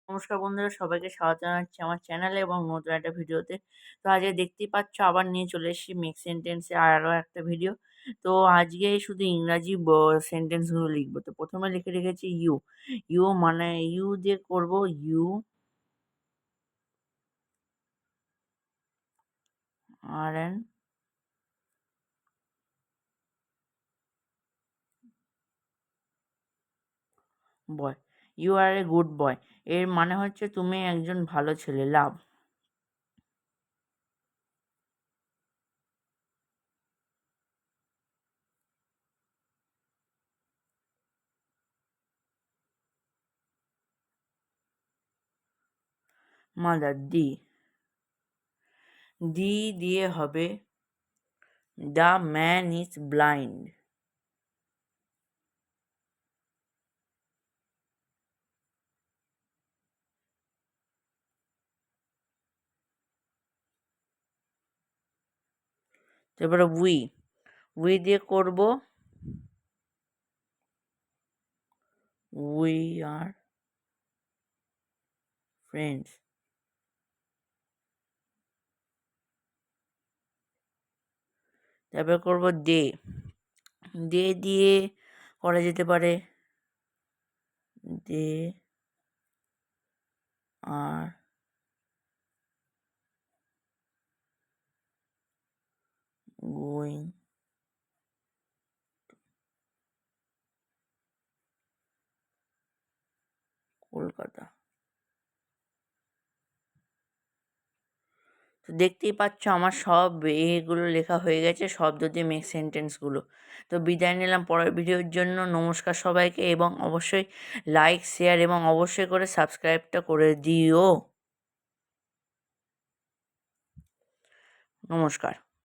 নমস্কার বন্ধুরা, সবাইকে স্বাগত জানাচ্ছি আমার চ্যানেলে এবং নতুন একটা ভিডিওতে। তো আজকে দেখতেই পাচ্ছ আবার নিয়ে চলে এসেছি মেক সেন্টেন্সে আরও একটা ভিডিও। তো আজকে শুধু ইংরাজি সেন্টেন্সগুলো লিখবো। তো প্রথমে লিখে রেখেছি ইউ। ইউ মানে ইউ দিয়ে করব you are an boy. You are a good boy. এর মানে হচ্ছে তুমি একজন ভালো ছেলে। লাভ। মাদার। দি। দি দিয়ে হবে দ্য ম্যান ইজ ব্লাইন্ড। তারপরে উই। উই দিয়ে করব উই আর ফ্রেন্ডস। তারপর করব দে। দে দিয়ে করা যেতে পারে দে আর গোয়িং কলকাতা। তো দেখতেই পাচ্ছ আমার সব এগুলো লেখা হয়ে গেছে, শব্দ দিয়ে মেক সেন্টেন্সগুলো। তো বিদায় নিলাম পরের ভিডিওর জন্য। নমস্কার সবাইকে, এবং অবশ্যই লাইক, শেয়ার এবং অবশ্যই করে সাবস্ক্রাইবটা করে দিও। নমস্কার।